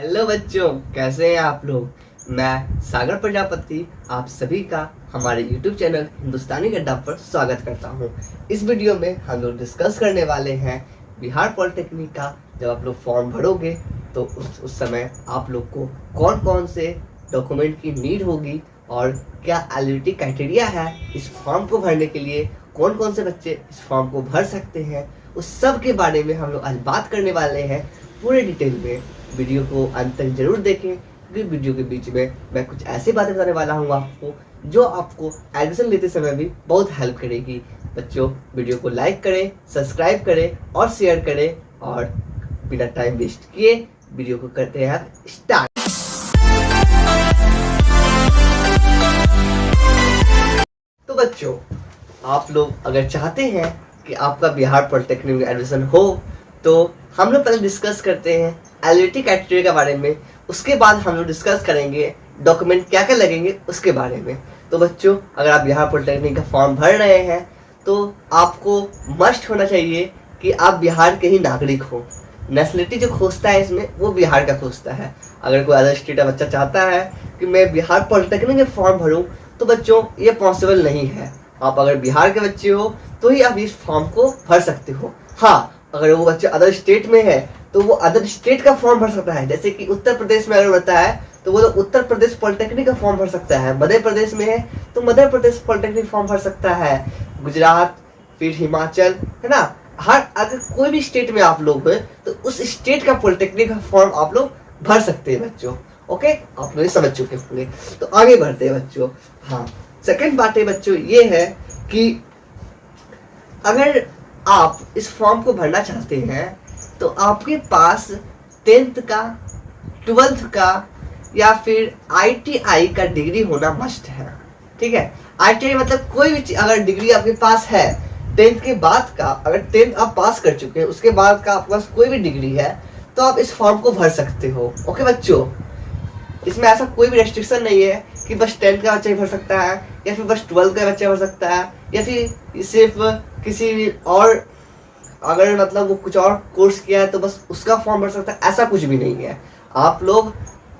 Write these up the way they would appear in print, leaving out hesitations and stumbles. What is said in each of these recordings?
Hello बच्चों, कैसे हैं आप लोग। मैं सागर प्रजापति आप सभी का हमारे YouTube चैनल हिंदुस्तानी गड्ढा पर स्वागत करता हूं। इस वीडियो में हम लोग डिस्कस करने वाले हैं बिहार पॉलिटेक्निक का। जब आप लोग फॉर्म भरोगे तो उस समय आप लोग को कौन कौन से डॉक्यूमेंट की नीड होगी और क्या एलिजिबिलिटी क्राइटेरिया है इस फॉर्म को भरने के लिए, कौन कौन से बच्चे इस फॉर्म को भर सकते हैं, उस सब के बारे में हम लोग आज बात करने वाले हैं पूरे डिटेल में। वीडियो को अंत तक जरूर देखें क्योंकि वीडियो के बीच में मैं कुछ ऐसी बातें बताने वाला हूँ आपको जो आपको एडमिशन लेते समय भी बहुत हेल्प करेगी। बच्चों, वीडियो को लाइक करें, सब्सक्राइब करें और शेयर करें और बिना टाइम वेस्ट किए वीडियो को करते हैं स्टार्ट। तो बच्चों, आप लोग अगर चाहते हैं कि आपका बिहार पॉलिटेक्निक में एडमिशन हो तो हम लोग पहले डिस्कस करते हैं एलिजिबिलिटी क्राइटेरिया के बारे में। उसके बाद हम लोग डिस्कस करेंगे डॉक्यूमेंट क्या क्या लगेंगे उसके बारे में। तो बच्चों, अगर आप बिहार पॉलिटेक्निक का फॉर्म भर रहे हैं तो आपको मस्ट होना चाहिए कि आप बिहार के ही नागरिक हो। नेशनलिटी जो खोजता है इसमें वो बिहार का खोजता है। अगर कोई अदर स्टेट का बच्चा चाहता है कि मैं बिहार पॉलिटेक्निक में फॉर्म भरूँ तो बच्चों ये पॉसिबल नहीं है। आप अगर बिहार के बच्चे हो तो ही आप इस फॉर्म को भर सकते हो। हाँ, अगर वो बच्चे अदर स्टेट में है तो वो अदर स्टेट का फॉर्म भर सकता है। जैसे कि उत्तर प्रदेश में अगर रहता है तो वो उत्तर प्रदेश पॉलिटेक्निक का फॉर्म भर सकता है। मध्य प्रदेश में है तो मध्य प्रदेश पॉलिटेक्निक फॉर्म भर सकता है। गुजरात, फिर हिमाचल, है ना। हर अगर कोई भी स्टेट में आप लोग हैं तो उस स्टेट का पॉलिटेक्निक का फॉर्म आप लोग भर सकते हैं बच्चों। ओके, आप लोग समझ चुके होंगे। तो आगे बढ़ते हैं बच्चों। हाँ, सेकेंड बात है बच्चों ये है कि अगर आप इस फॉर्म को भरना चाहते हैं तो आपके पास 10th का, 12th का या फिर ITI का डिग्री होना मस्ट है। ठीक है, ITI मतलब कोई भी अगर डिग्री आपके पास है 10th के बाद का, अगर 10th आप पास कर चुके हैं उसके बाद का आपके पास कोई भी डिग्री है तो आप इस फॉर्म को भर सकते हो। ओके बच्चों, इसमें ऐसा कोई भी रेस्ट्रिक्शन नहीं है कि बस 10th का बच्चा ही भर सकता है या फिर बस 12th का बच्चा भर सकता है या फिर सिर्फ किसी और, अगर मतलब वो कुछ और कोर्स किया है तो बस उसका फॉर्म भर सकता है। ऐसा कुछ भी नहीं है। आप लोग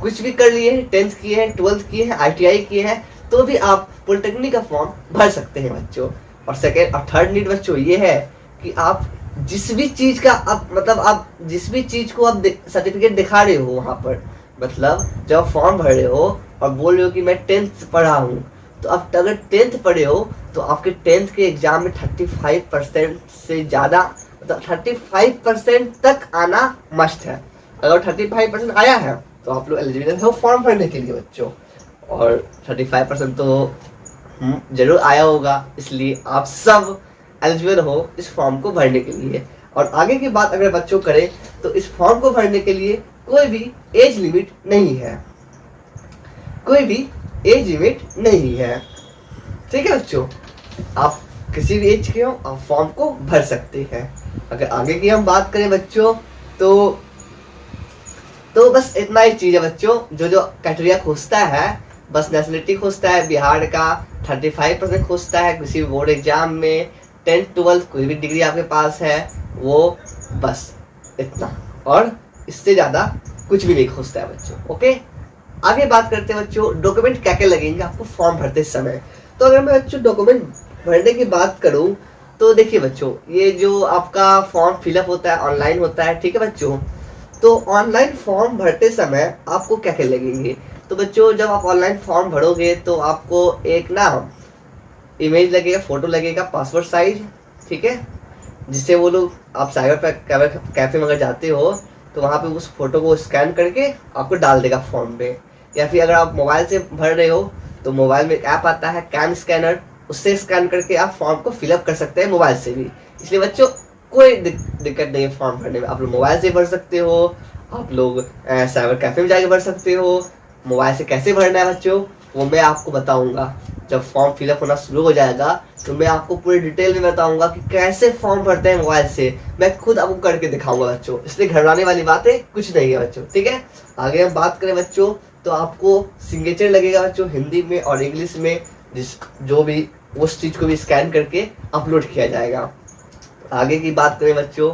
कुछ भी कर लिए हैं, 10th किए हैं, 12th किए हैं, ITI किए हैं तो भी आप पॉलिटेक्निक का फॉर्म भर सकते हैं बच्चों। और सेकेंड और थर्ड नीड बच्चों ये है कि आप जिस भी चीज का आप जिस भी चीज को आप सर्टिफिकेट दिखा रहे हो वहां पर, मतलब जब फॉर्म भर रहे हो और बोल रहे हो कि मैं 10th पढ़ा हूँ, तो आप अगर 10th पढ़े हो तो आपके 10th के एग्जाम में 35% से ज्यादा, मतलब 35% तक आना मस्ट है। अगर 35% आया है तो आप लोग एलिजिबल हो फॉर्म भरने के लिए बच्चों। और 35% तो जरूर आया होगा, इसलिए आप सब एलिजिबल हो इस फॉर्म को भरने के लिए। और आगे की बात अगर बच्चों करें तो इस फॉर्म को भरने के लिए कोई भी एज लिमिट नहीं है, कोई भी एज लिमिट नहीं है। ठीक है बच्चों, आप किसी भी एज के हो आप फॉर्म को भर सकते हैं। अगर आगे की हम बात करें बच्चों तो बस इतना ही चीज है बच्चों। जो क्राइटेरिया खोजता है, बस नेशनलिटी खोजता है बिहार का, 35% खोजता है किसी बोर्ड एग्जाम में, 10th 12th कोई भी डिग्री आपके पास है वो, बस इतना, और इससे ज्यादा कुछ भी नहीं खोजता है बच्चों। ओके, आगे बात करते हैं बच्चों डॉक्यूमेंट क्या क्या लगेंगे आपको फॉर्म भरते समय। तो अगर मैं बच्चों डॉक्यूमेंट भरने की बात करूं तो देखिए बच्चों, ये जो आपका फॉर्म फिलअप होता है ऑनलाइन होता है। ठीक है बच्चों, तो ऑनलाइन फॉर्म भरते समय आपको क्या क्या लगेंगे। तो बच्चों, जब आप ऑनलाइन फॉर्म भरोगे तो आपको एक ना इमेज लगेगा, फोटो लगेगा पासपोर्ट साइज। ठीक है, जिससे वो लोग, आप साइबर कैफे में अगर जाते हो तो वहाँ पे उस फोटो को स्कैन करके आपको डाल देगा फॉर्म पे। या फिर अगर आप मोबाइल से भर रहे हो तो मोबाइल में एक ऐप आता है कैम स्कैनर, उससे स्कैन करके आप फॉर्म को फिलअप कर सकते हैं मोबाइल से भी। इसलिए बच्चों कोई दिक्कत नहीं है फॉर्म भरने में। आप लोग मोबाइल से भर सकते हो, आप लोग साइबर कैफे में जाके भर सकते हो। मोबाइल से कैसे भरना है बच्चों वो मैं आपको बताऊंगा। जब फॉर्म फिलअप होना शुरू हो जाएगा तो मैं आपको पूरी डिटेल में बताऊंगा कि कैसे फॉर्म भरते हैं मोबाइल से। मैं खुद आपको करके दिखाऊंगा बच्चों, इसलिए घबराने वाली बातें कुछ नहीं है बच्चों। ठीक है, आगे हम बात करें बच्चों तो आपको सिग्नेचर लगेगा बच्चों हिंदी में और इंग्लिश में, जो भी उस चीज को भी स्कैन करके अपलोड किया जाएगा। आगे की बात करें बच्चों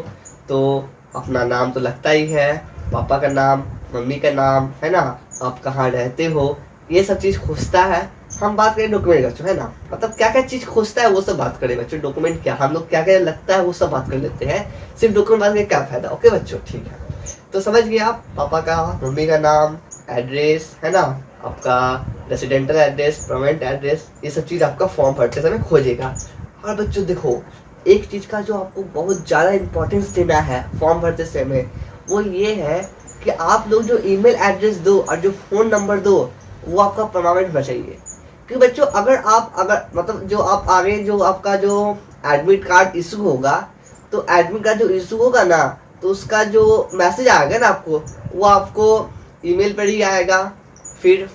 तो अपना नाम तो लगता ही है, पापा का नाम, मम्मी का नाम, है ना, आप कहाँ रहते हो, ये सब चीज़ खोजता है। हम बात करें डॉक्यूमेंट बच्चों, है ना, मतलब क्या क्या चीज़ खोजता है वो सब बात करें बच्चों। डॉक्यूमेंट क्या हम लोग क्या क्या लगता है वो सब बात कर लेते हैं। सिर्फ डॉक्यूमेंट बात करके क्या फायदा। ओके बच्चों, ठीक है। तो समझ गए आप, पापा का, मम्मी का नाम, एड्रेस, है ना, आपका रेसिडेंटल एड्रेस, परमानेंट एड्रेस, ये सब चीज़ आपका फॉर्म भरते समय खोजेगा। और बच्चों देखो, एक चीज़ का जो आपको बहुत ज़्यादा इंपॉर्टेंस देना है फॉर्म भरते समय, वो ये है कि आप लोग जो ईमेल एड्रेस दो और जो फ़ोन नंबर दो वो आपका परमानेंट होना चाहिए। क्योंकि बच्चों अगर मतलब जो आप आगे जो आपका जो एडमिट कार्ड इशू होगा, तो एडमिट कार्ड जो इशू होगा ना, तो उसका जो मैसेज आएगा ना आपको, वो आपको ईमेल पर ही आएगा। फिर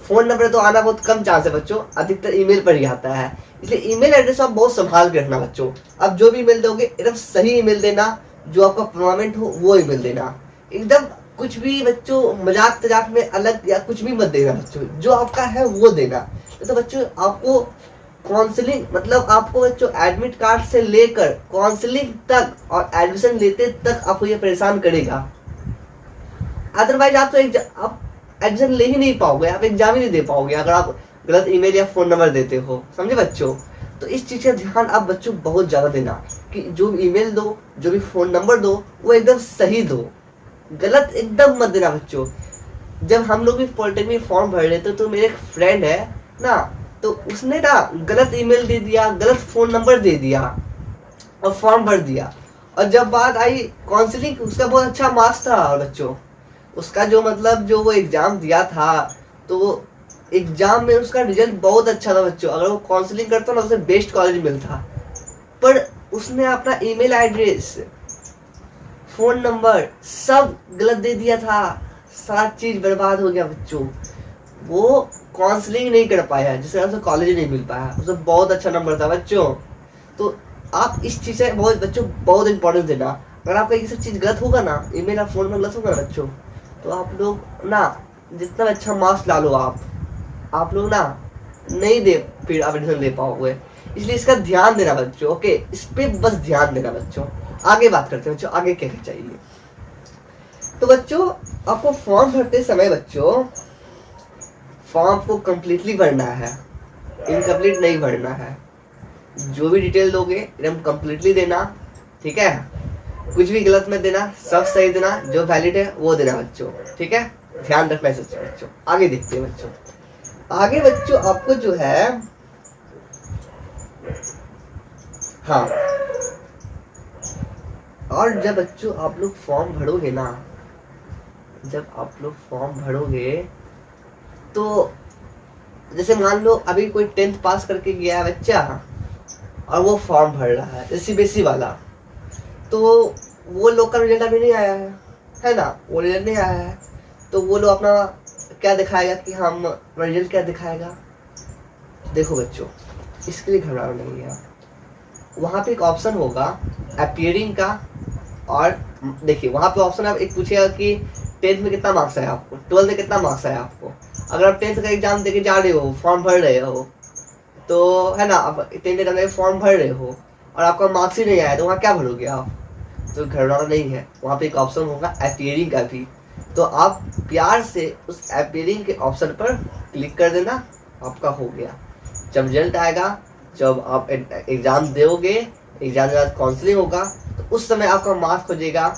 फोन नंबर तो आना बहुत कम चांस है बच्चों, अधिकतर ईमेल पर ही आता है। इसलिए ईमेल एड्रेस आप बहुत संभाल के रखना बच्चों। आप जो भी ईमेल दोगे एकदम सही ईमेल देना, जो आपका परमानेंट हो वो ईमेल देना। एकदम कुछ भी बच्चों मजाक तजाक में अलग या कुछ भी मत देना बच्चों, जो आपका है वो देना। तो बच्चों आपको काउंसलिंग, मतलब आपको बच्चों एडमिट कार्ड से लेकर काउंसलिंग तक और एडमिशन लेते तक आपको ये परेशान करेगा। अदरवाइज आप तो आप एडमिशन ले ही नहीं पाओगे, आप एग्जाम ही नहीं दे पाओगे अगर आप गलत ईमेल या फोन नंबर देते हो। समझे बच्चों? तो इस चीज का ध्यान आप बच्चों बहुत ज्यादा देना कि जो भी ईमेल दो, जो भी फोन नंबर दो, वो एकदम सही दो, गलत एकदम मत देना बच्चों। जब हम लोग भी पॉलिटेक्निक फॉर्म भर रहे थे तो मेरे एक फ्रेंड है ना, तो उसने ना गलत ईमेल दे दिया, गलत फोन नंबर दे दिया और फॉर्म भर दिया। और जब बात आई काउंसलिंग, उसका बहुत अच्छा मार्क्स था बच्चों। उसका जो मतलब जो वो एग्जाम दिया था, तो वो एग्जाम में उसका रिजल्ट बहुत अच्छा था बच्चों। अगर वो काउंसलिंग करता ना, उसे बेस्ट कॉलेज मिलता। पर उसने अपना ईमेल एड्रेस, फोन नंबर सब गलत दे दिया था, सारी चीज बर्बाद हो गया बच्चों। वो काउंसलिंग नहीं कर पाया, जिससे उसे कॉलेज नहीं मिल पाया। उसे बहुत अच्छा नंबर था बच्चों। तो आप इस चीज से बहुत बच्चों बहुत इंपॉर्टेंस देना। अगर आपका ये सब चीज गलत होगा ना, ईमेल और फोन में गलत होगा ना बच्चों, तो आप लोग ना जितना अच्छा मार्क्स ला लो आप लोग ना नहीं दे फिर एडमिशन ले पाओगे। इसलिए इसका ध्यान देना बच्चों। ओके, इस पे बस ध्यान देना बच्चों। आगे बात करते हैं बच्चों, आगे क्या चाहिए। तो बच्चों आपको फॉर्म भरते समय बच्चों फॉर्म को कंप्लीटली भरना है, इनकम्प्लीट नहीं भरना है। जो भी डिटेल दोगे एकदम कंप्लीटली देना, ठीक है? कुछ भी गलत मत देना, सब सही देना, जो वैलिड है वो देना बच्चों, ठीक है? ध्यान रखना है बच्चों। आगे देखते हैं बच्चों। आगे बच्चों आपको जो है, हाँ, और जब बच्चों आप लोग फॉर्म भरोगे ना, जब आप लोग फॉर्म भरोगे तो जैसे मान लो अभी कोई 10th पास करके गया है बच्चा और वो फॉर्म भर रहा है सीबीएसई वाला, तो वो लोग का रिजल्ट अभी नहीं आया है ना, वो रिजल्ट नहीं आया है। तो वो लोग अपना क्या दिखाएगा कि हम रिजल्ट क्या दिखाएगा। देखो बच्चों, इसके लिए घबराना नहीं है। वहाँ पे एक ऑप्शन होगा अपीयरिंग का, और देखिए वहाँ पे ऑप्शन आप एक पूछेगा कि 10th में कितना मार्क्स आया आपको, 12th में कितना मार्क्स आया आपको। अगर आप 10th का एग्जाम देके जा रहे हो, फॉर्म भर रहे हो, तो है ना, आप 10th का फॉर्म भर रहे हो और आपका मार्क्स ही नहीं आया, तो वहाँ क्या भरोगे आप। तो घबराना नहीं है, वहाँ पे एक ऑप्शन होगा अपीयरिंग का भी। तो आप प्यार से उस अपीयरिंग के ऑप्शन पर क्लिक कर देना, आपका हो गया। जब रिजल्ट आएगा, जब आप एग्जाम दोगे, एग्जाम के बाद काउंसलिंग होगा, तो उस समय आपका मार्क्स खोजेगा,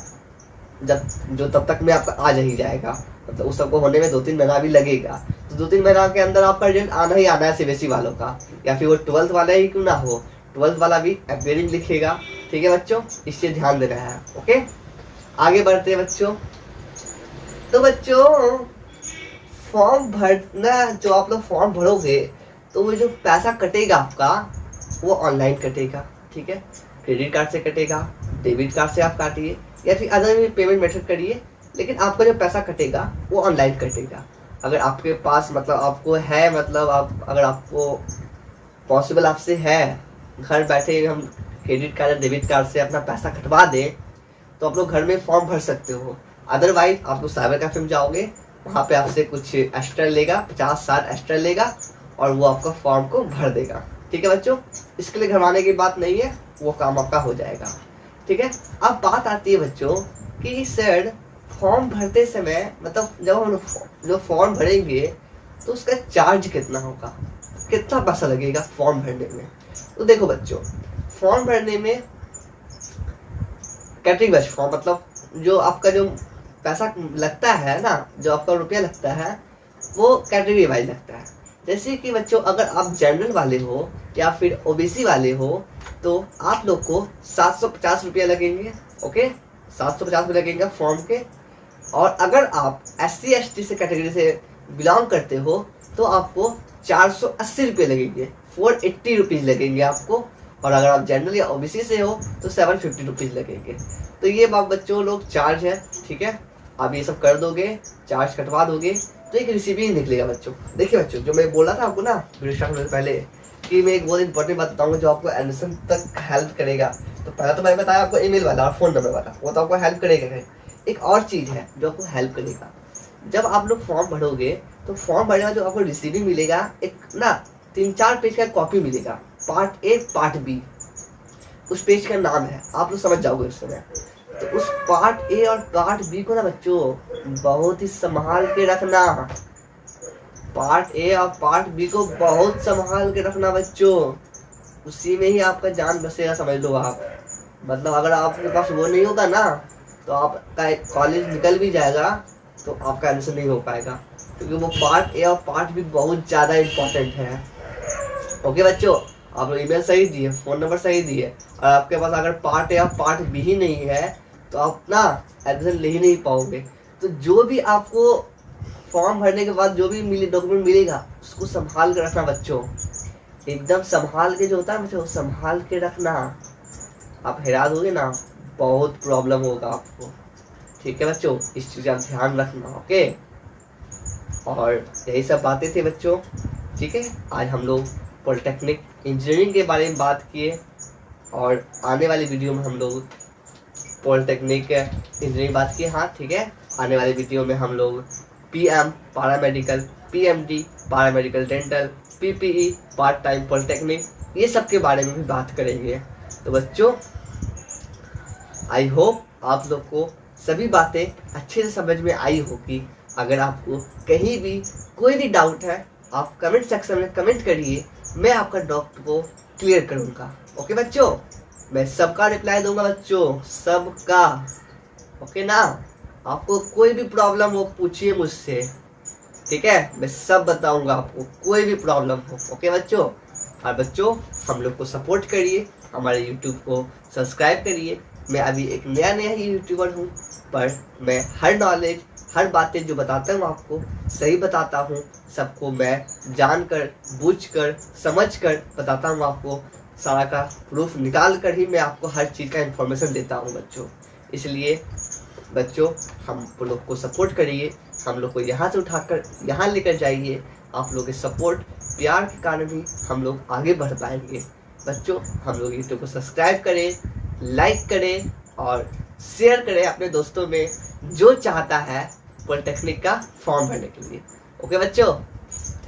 जब जो तब तक में आपका आ ही जाएगा। मतलब उस सबको होने में 2-3 महीना भी लगेगा। तो 2-3 महीना के अंदर आपका रिजल्ट आना ही आना है सीबीएसई वालों का, या फिर वो 12th वाला ही क्यों ना हो, 12th वाला भी अपीयरिंग लिखेगा। ठीक है बच्चों, इससे ध्यान देना है। ओके, आगे बढ़ते हैं बच्चों। तो बच्चों फॉर्म भरना, जो आप लोग फॉर्म भरोगे तो वो जो पैसा कटेगा आपका, वो ऑनलाइन कटेगा। ठीक है, क्रेडिट कार्ड से कटेगा, डेबिट कार्ड से आप काटिए या फिर अदर भी पेमेंट मेथड करिए, लेकिन आपका जो पैसा कटेगा वो ऑनलाइन कटेगा। अगर आपके पास मतलब आपको है, मतलब आप अगर आपको पॉसिबल आपसे है घर बैठे हम क्रेडिट कार्ड या डेबिट कार्ड से अपना पैसा कटवा दें, तो आप लोग घर में फॉर्म भर सकते हो। अदरवाइज आप लोग साइबर कैफे में जाओगे, वहाँ पे आपसे कुछ एक्स्ट्रा लेगा, 50-60 एक्स्ट्रा लेगा और वो आपका फॉर्म को भर देगा। ठीक है बच्चों, इसके लिए घबराने की बात नहीं है, वो काम आपका हो जाएगा। ठीक है, अब बात आती है बच्चों कि सर फॉर्म भरते समय मतलब जब हम जो फॉर्म भरेंगे तो उसका चार्ज कितना होगा, कितना पैसा लगेगा फॉर्म भरने में। तो देखो बच्चों, फॉर्म भरने में कैटरिंग बैच फॉर्म मतलब जो आपका जो पैसा लगता है ना, जो आपका रुपया लगता है वो कैटेगरी वाइज लगता है। जैसे कि बच्चों अगर आप जनरल वाले हो या फिर ओबीसी वाले हो तो आप लोग को 750 रुपया लगेंगे। ओके, 750 रुपये लगेंगे फॉर्म के। और अगर आप SC ST से कैटेगरी से बिलोंग करते हो तो आपको 480 रुपये लगेंगे, 480 रुपीज़ लगेंगे आपको। और अगर आप जनरल या ओबीसी से हो तो 750 रुपीज़ लगेंगे। तो ये बात बच्चों लोग चार्ज है, ठीक है। आप ये सब कर दोगे, चार्ज कटवा दोगे तो एक रिसीविंग निकलेगा बच्चों। देखिए बच्चों, जो मैं बोला था आपको ना वीडियो स्टार्ट होने से पहले कि मैं एक बहुत इंपॉर्टेंट बात बताऊंगा जो आपको एडमिशन तक हेल्प करेगा। तो पहला तो मैंने बताया आपको ईमेल वाला और फ़ोन नंबर वाला, वो तो आपको हेल्प करेगा। एक और चीज़ है जो आपको हेल्प करेगा, जब आप लोग फॉर्म भरोगे तो फॉर्म भरने का जो आपको रिसीविंग मिलेगा, एक ना 3-4 पेज का कॉपी मिलेगा, पार्ट ए पार्ट बी। उस पेज का नाम है, आप लोग समझ जाओगे उस समय। तो उस पार्ट ए और पार्ट बी को ना बच्चों बहुत ही संभाल के रखना। पार्ट ए और पार्ट बी को बहुत संभाल के रखना बच्चों, उसी में ही आपका जान बसेगा, समझ लो आप। मतलब अगर आपके पास वो नहीं होगा ना तो आपका कॉलेज निकल भी जाएगा तो आपका एडमिशन नहीं हो पाएगा, क्योंकि वो पार्ट ए और पार्ट बी बहुत ज़्यादा इम्पोर्टेंट है। ओके बच्चों, आप लोग ईमेल सही दिए, फ़ोन नंबर सही दिए, और आपके पास अगर पार्ट ए और पार्ट बी ही नहीं है तो आप ना एडमिशन ले ही नहीं पाओगे। तो जो भी आपको फॉर्म भरने के बाद जो भी डॉक्यूमेंट मिलेगा उसको संभाल के रखना बच्चों, एकदम संभाल के, जो होता है बच्चों संभाल के रखना। आप हैरान होगे ना, बहुत प्रॉब्लम होगा आपको, ठीक है बच्चों। इस चीज़ का ध्यान रखना। ओके, और यही सब बातें थी बच्चों, ठीक है। आज हम लोग पॉलिटेक्निक इंजीनियरिंग के बारे में बात किए, और आने वाली वीडियो में हम लोग पॉलिटेक्निक इंजीनियरिंग बात किए। हाँ ठीक है, आने वाली वीडियो में हम लोग PM paramedical, PMD paramedical dental, PPE part time polytechnic, ये सब के बारे में भी बात करेंगे। तो बच्चों आई होप आप लोग को सभी बातें अच्छे से समझ में आई होगी। अगर आपको कहीं भी कोई भी डाउट है आप कमेंट सेक्शन में कमेंट करिए, मैं आपका डाउट को क्लियर करूँगा। ओके बच्चों, मैं सबका रिप्लाई दूंगा बच्चों, सबका। ओके ना, आपको कोई भी प्रॉब्लम हो पूछिए मुझसे, ठीक है, मैं सब बताऊंगा आपको, कोई भी प्रॉब्लम हो। ओके बच्चों, और बच्चों हम लोग को सपोर्ट करिए, हमारे यूट्यूब को सब्सक्राइब करिए। मैं अभी एक नया ही यूट्यूबर हूँ, पर मैं हर नॉलेज, हर बातें जो बताता हूँ आपको सही बताता हूँ। सबको मैं जानकर, बूझकर, समझकर बताता हूँ आपको, सारा का प्रूफ निकाल कर ही मैं आपको हर चीज़ का इन्फॉर्मेशन देता हूँ बच्चों। इसलिए बच्चों हम लोग को सपोर्ट करिए, हम लोग को यहाँ से उठाकर यहाँ लेकर जाइए। आप लोग के सपोर्ट, प्यार के कारण ही हम लोग आगे बढ़ पाएंगे। बच्चों हम लोग यूट्यूब को सब्सक्राइब करें, लाइक करें और शेयर करें अपने दोस्तों में जो चाहता है पॉलिटेक्निक का फॉर्म भरने के लिए। ओके बच्चों,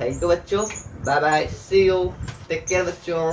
थैंक यू बच्चों, bye bye, see you, take care बच्चों।